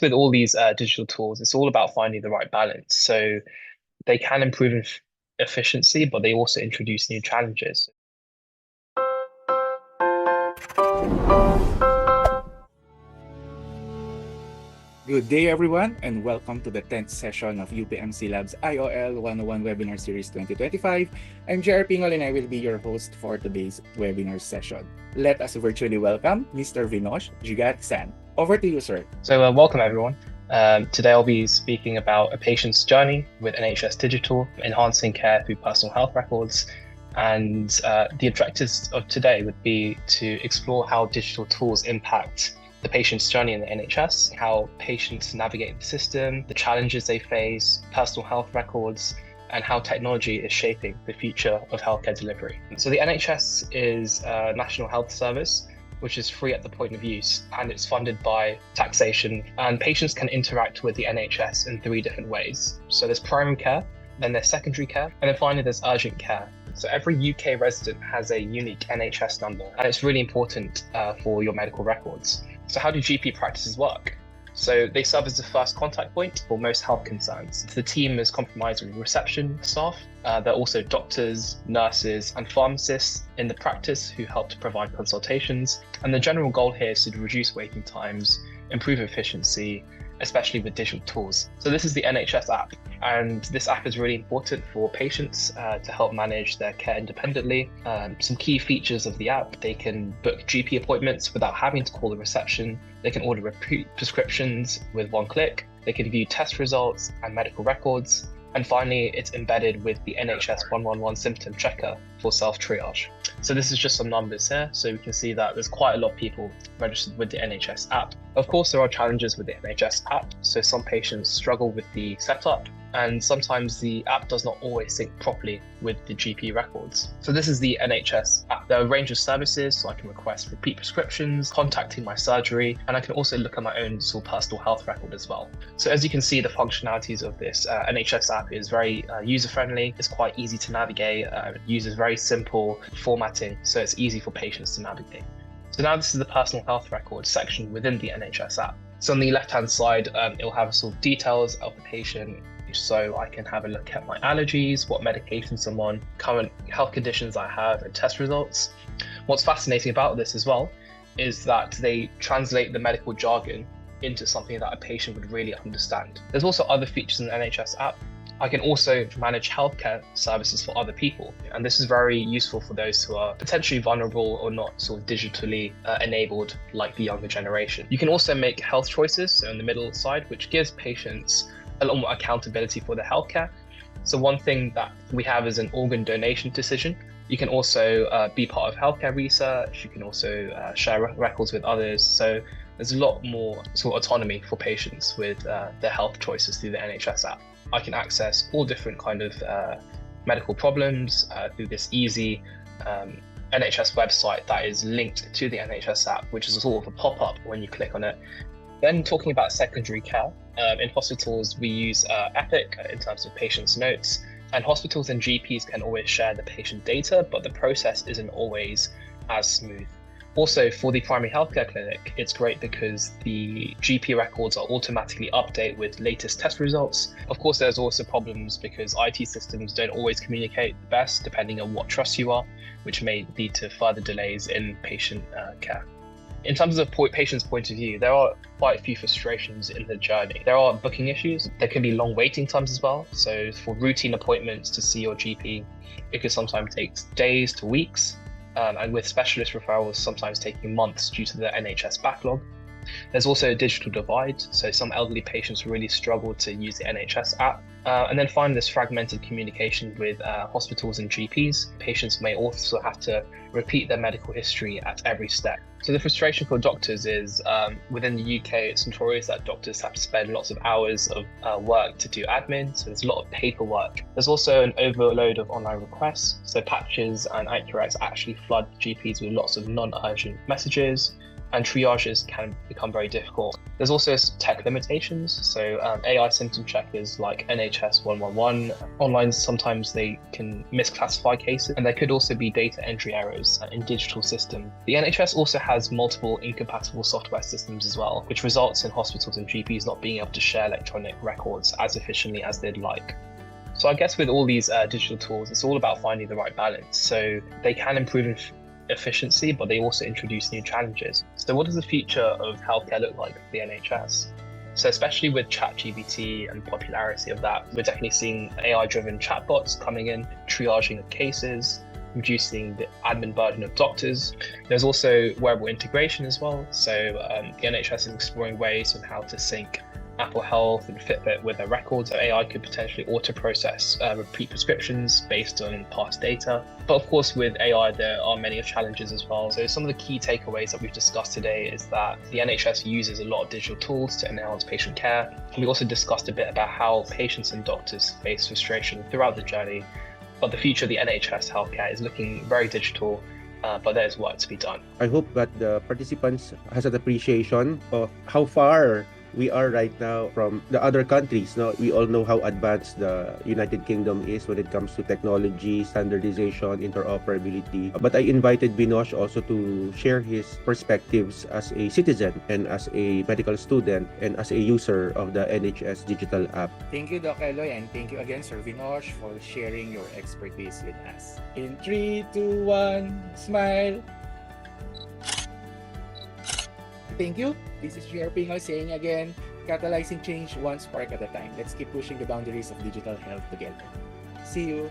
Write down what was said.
With all these digital tools, it's all about finding the right balance. So they can improve efficiency, but they also introduce new challenges. Good day, everyone, and welcome to the 10th session of UPM SILab's IOL 101 Webinar Series 2025. I'm JR Pingol, and I will be your host for today's webinar session. Let us virtually welcome Mr. Vinosh Jegatheesan. Over to you, sir. So welcome, everyone. Today I'll be speaking about a patient's journey with NHS Digital, enhancing care through personal health records. And the objectives of today would be to explore how digital tools impact the patient's journey in the NHS, how patients navigate the system, the challenges they face, personal health records, and how technology is shaping the future of healthcare delivery. So the NHS is a national health service which is free at the point of use, and it's funded by taxation. And patients can interact with the NHS in 3 different ways. So there's primary care, then there's secondary care, and then finally there's urgent care. So every UK resident has a unique NHS number, and it's really important for your medical records. So how do GP practices work? So they serve as the first contact point for most health concerns. The team is comprised of reception staff. There are also doctors, nurses, and pharmacists in the practice who help to provide consultations. And the general goal here is to reduce waiting times, improve efficiency, especially with digital tools. So this is the NHS app, and this app is really important for patients to help manage their care independently. Some key features of the app: they can book GP appointments without having to call the reception. They can order repeat prescriptions with 1 click. They can view test results and medical records. And finally, it's embedded with the NHS 111 symptom checker for self-triage. So this is just some numbers here. So we can see that there's quite a lot of people registered with the NHS app. Of course, there are challenges with the NHS app. So some patients struggle with the setup, and sometimes the app does not always sync properly with the GP records. So this is the NHS app. There are a range of services, so I can request repeat prescriptions, contacting my surgery, and I can also look at my own sort of personal health record as well. So as you can see, the functionalities of this NHS app is very user-friendly. It's quite easy to navigate. It uses very simple formatting, so it's easy for patients to navigate. So now this is the personal health record section within the NHS app. So on the left-hand side, it'll have sort of details of the patient. So I can have a look at my allergies, what medications I'm on, current health conditions I have, and test results. What's fascinating about this as well is that they translate the medical jargon into something that a patient would really understand. There's also other features in the NHS app. I can also manage healthcare services for other people, and this is very useful for those who are potentially vulnerable or not sort of digitally enabled like the younger generation. You can also make health choices, so in the middle side, which gives patients a lot more accountability for their healthcare. So one thing that we have is an organ donation decision. You can also be part of healthcare research. You can also share records with others. So there's a lot more sort of autonomy for patients with their health choices through the NHS app. I can access all different kind of medical problems through this easy NHS website that is linked to the NHS app, which is a sort of a pop-up when you click on it. Then talking about secondary care, in hospitals we use Epic in terms of patients' notes, and hospitals and GPs can always share the patient data, but the process isn't always as smooth. Also, for the primary healthcare clinic, it's great because the GP records are automatically updated with latest test results. Of course, there's also problems because IT systems don't always communicate the best depending on what trust you are, which may lead to further delays in patient care. In terms of the patient's point of view, there are quite a few frustrations in the journey. There are booking issues. There can be long waiting times as well. So for routine appointments to see your GP, it could sometimes take days to weeks. And with specialist referrals sometimes taking months due to the NHS backlog. There's also a digital divide, so some elderly patients really struggle to use the NHS app. And then finally, this fragmented communication with hospitals and GPs. Patients may also have to repeat their medical history at every step. So the frustration for doctors is within the UK, it's notorious that doctors have to spend lots of hours of work to do admin. So there's a lot of paperwork. There's also an overload of online requests. So patches and accurates actually flood GPs with lots of non-urgent messages. and triages can become very difficult. There's also tech limitations, so AI symptom checkers like NHS 111 online, sometimes they can misclassify cases, and there could also be data entry errors in digital system. The NHS also has multiple incompatible software systems as well, which results in hospitals and GPs not being able to share electronic records as efficiently as they'd like. So I guess with all these digital tools, it's all about finding the right balance. So they can improve efficiency, but they also introduce new challenges. So what does the future of healthcare look like for the NHS? So especially with ChatGPT and popularity of that, we're definitely seeing AI-driven chatbots coming in, triaging of cases, reducing the admin burden of doctors. There's also wearable integration as well. So the NHS is exploring ways on how to sync Apple Health and Fitbit with their records. So AI could potentially auto-process repeat prescriptions based on past data. But of course, with AI, there are many challenges as well. So some of the key takeaways that we've discussed today is that the NHS uses a lot of digital tools to enhance patient care. We also discussed a bit about how patients and doctors face frustration throughout the journey. But the future of the NHS healthcare is looking very digital, but there's work to be done. I hope that the participants has an appreciation of how far we are right now from the other countries. Now, we all know how advanced the United Kingdom is when it comes to technology, standardization, interoperability. But I invited Vinosh also to share his perspectives as a citizen and as a medical student and as a user of the NHS digital app. Thank you, Doc Eloy, and thank you again, Sir Vinosh, for sharing your expertise with us. In 3, 2, 1, smile. Thank you. This is JR Pingoy saying again, catalyzing change one spark at a time. Let's keep pushing the boundaries of digital health together. See you.